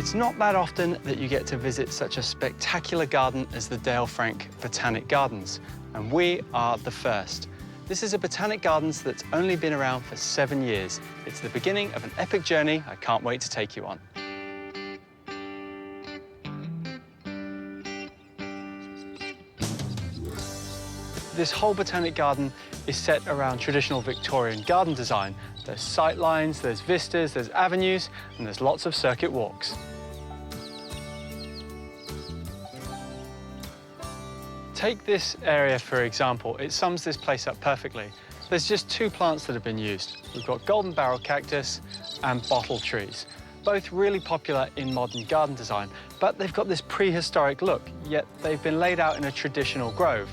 It's not that often that you get to visit such a spectacular garden as the Dale Frank Botanic Gardens, and we are the first. This is a Botanic Gardens that's only been around for 7 years. It's the beginning of an epic journey I can't wait to take you on. This whole Botanic Garden is set around traditional Victorian garden design. There's sight lines, there's vistas, there's avenues, and there's lots of circuit walks. Take this area, for example. It sums this place up perfectly. There's just 2 plants that have been used. We've got golden barrel cactus and bottle trees, both really popular in modern garden design, but they've got this prehistoric look, yet they've been laid out in a traditional grove.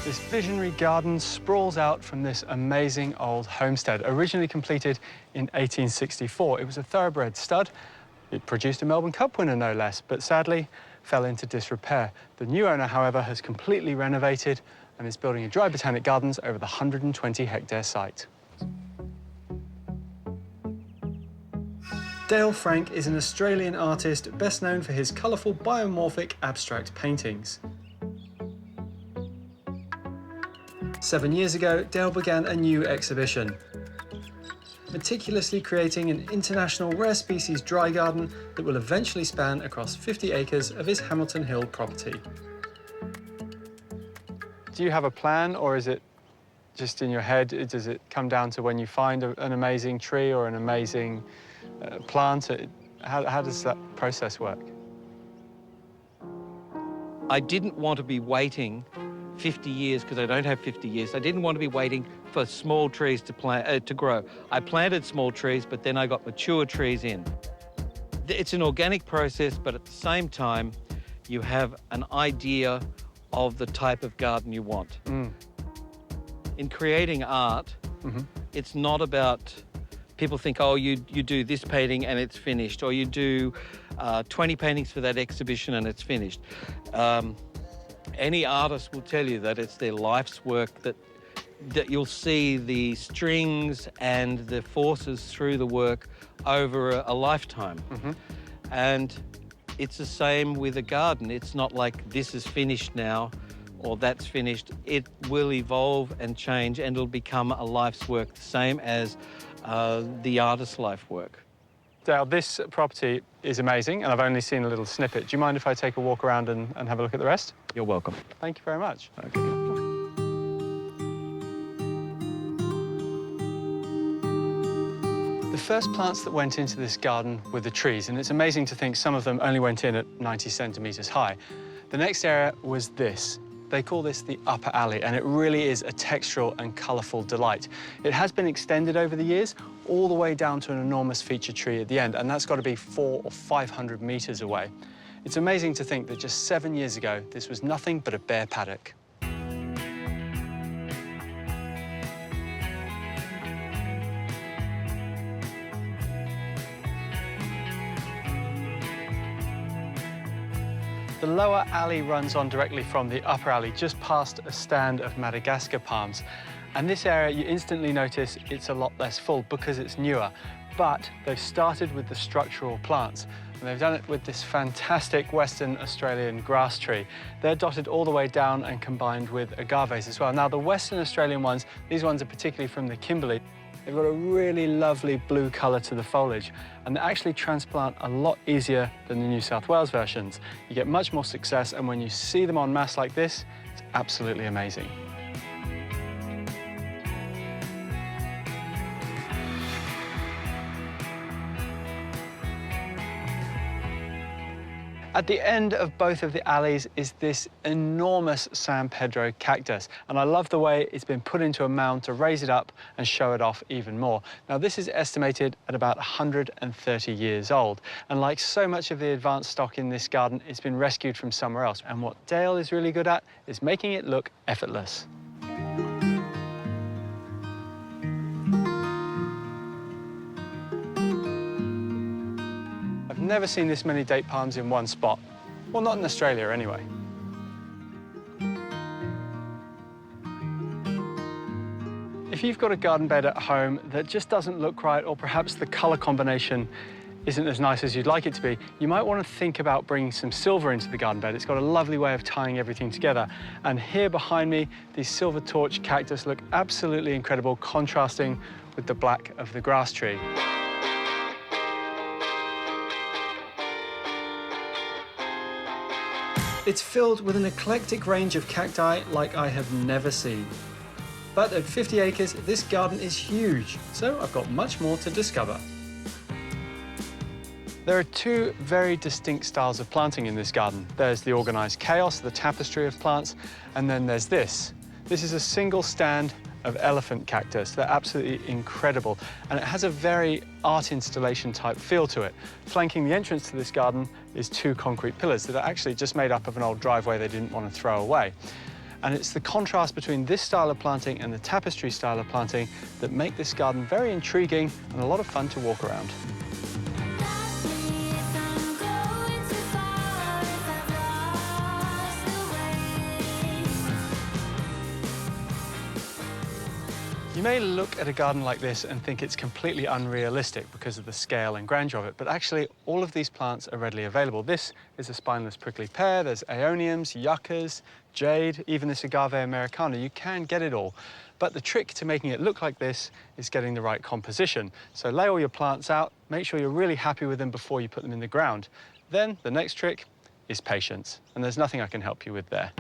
This visionary garden sprawls out from this amazing old homestead, originally completed in 1864. It was a thoroughbred stud. It produced a Melbourne Cup winner, no less, but sadly fell into disrepair. The new owner, however, has completely renovated and is building a dry botanic gardens over the 120-hectare site. Dale Frank is an Australian artist best known for his colourful biomorphic abstract paintings. 7 years ago, Dale began a new exhibition, meticulously creating an international rare species dry garden that will eventually span across 50 acres of his Hamilton Hill property. Do you have a plan, or is it just in your head? Does it come down to when you find an amazing tree or an amazing plant? How does that process work? I didn't want to be waiting 50 years, because I don't have 50 years. I didn't want to be waiting for small trees to grow. I planted small trees, but then I got mature trees in. It's an organic process, but at the same time, you have an idea of the type of garden you want. In creating art, it's not about, people think, oh, you do this painting and it's finished, or you do 20 paintings for that exhibition and it's finished. Any artist will tell you that it's their life's work, that you'll see the strings and the forces through the work over a lifetime. And it's the same with a garden. It's not like this is finished now or that's finished. It will evolve and change, and it'll become a life's work, the same as the artist's life work. Dale, this property is amazing, and I've only seen a little snippet. Do you mind if I take a walk around and have a look at the rest? You're welcome. Thank you very much. Okay. The first plants that went into this garden were the trees, and it's amazing to think some of them only went in at 90 centimetres high. The next area was this. They call this the upper alley, and it really is a textural and colourful delight. It has been extended over the years, all the way down to an enormous feature tree at the end, and that's got to be 400 or 500 metres away. It's amazing to think that just 7 years ago, this was nothing but a bare paddock. The lower alley runs on directly from the upper alley, just past a stand of Madagascar palms. And this area, you instantly notice it's a lot less full because it's newer. But they've started with the structural plants, and they've done it with this fantastic Western Australian grass tree. They're dotted all the way down and combined with agaves as well. Now, the Western Australian ones, these ones are particularly from the Kimberley. They've got a really lovely blue colour to the foliage, and they actually transplant a lot easier than the New South Wales versions. You get much more success, and when you see them en masse like this, it's absolutely amazing. At the end of both of the alleys is this enormous San Pedro cactus, and I love the way it's been put into a mound to raise it up and show it off even more. Now, this is estimated at about 130 years old, and like so much of the advanced stock in this garden, it's been rescued from somewhere else. And what Dale is really good at is making it look effortless. I've never seen this many date palms in one spot. Well, not in Australia anyway. If you've got a garden bed at home that just doesn't look right, or perhaps the color combination isn't as nice as you'd like it to be, you might want to think about bringing some silver into the garden bed. It's got a lovely way of tying everything together. And here behind me, these silver torch cactus look absolutely incredible, contrasting with the black of the grass tree. It's filled with an eclectic range of cacti like I have never seen. But at 50 acres, this garden is huge, so I've got much more to discover. There are two very distinct styles of planting in this garden. There's the organized chaos, the tapestry of plants, and then there's this. This is a single stand of elephant cactus. They're absolutely incredible, and it has a very art installation type feel to it. Flanking the entrance to this garden is two concrete pillars that are actually just made up of an old driveway they didn't want to throw away. And it's the contrast between this style of planting and the tapestry style of planting that make this garden very intriguing and a lot of fun to walk around. You may look at a garden like this and think it's completely unrealistic because of the scale and grandeur of it, but actually all of these plants are readily available. This is a spineless prickly pear, there's aeoniums, yuccas, jade, even this agave americana. You can get it all. But the trick to making it look like this is getting the right composition. So lay all your plants out, make sure you're really happy with them before you put them in the ground. Then the next trick is patience, and there's nothing I can help you with there.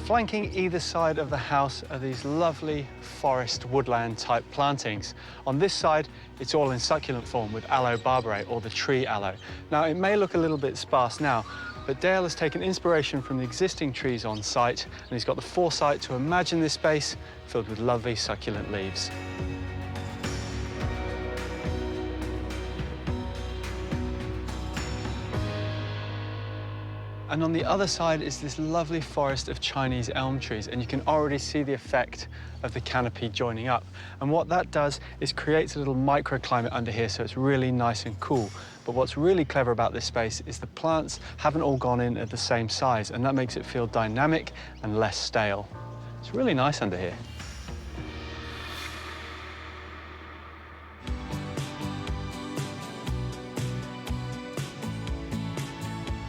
Flanking either side of the house are these lovely forest woodland type plantings. On this side, it's all in succulent form with aloe barbarae, or the tree aloe. Now, it may look a little bit sparse now, but Dale has taken inspiration from the existing trees on site, and he's got the foresight to imagine this space filled with lovely succulent leaves. And on the other side is this lovely forest of Chinese elm trees, and you can already see the effect of the canopy joining up. And what that does is creates a little microclimate under here, so it's really nice and cool. But what's really clever about this space is the plants haven't all gone in at the same size, and that makes it feel dynamic and less stale. It's really nice under here.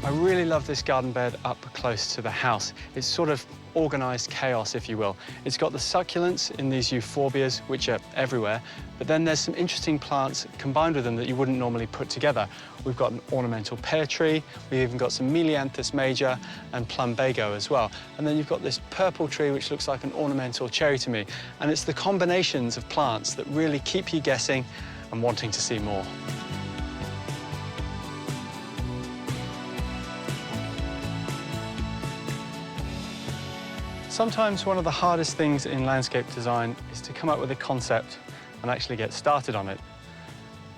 I really love this garden bed up close to the house. It's sort of organized chaos, if you will. It's got the succulents in these euphorbias, which are everywhere, but then there's some interesting plants combined with them that you wouldn't normally put together. We've got an ornamental pear tree, we've even got some Melianthus major and plumbago as well. And then you've got this purple tree, which looks like an ornamental cherry to me. And it's the combinations of plants that really keep you guessing and wanting to see more. Sometimes one of the hardest things in landscape design is to come up with a concept and actually get started on it.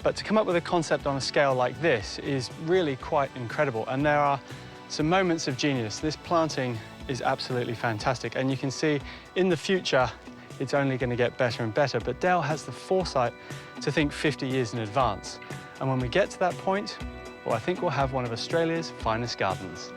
But to come up with a concept on a scale like this is really quite incredible, and there are some moments of genius. This planting is absolutely fantastic, and you can see in the future it's only going to get better and better, but Dale has the foresight to think 50 years in advance. And when we get to that point, well, I think we'll have one of Australia's finest gardens.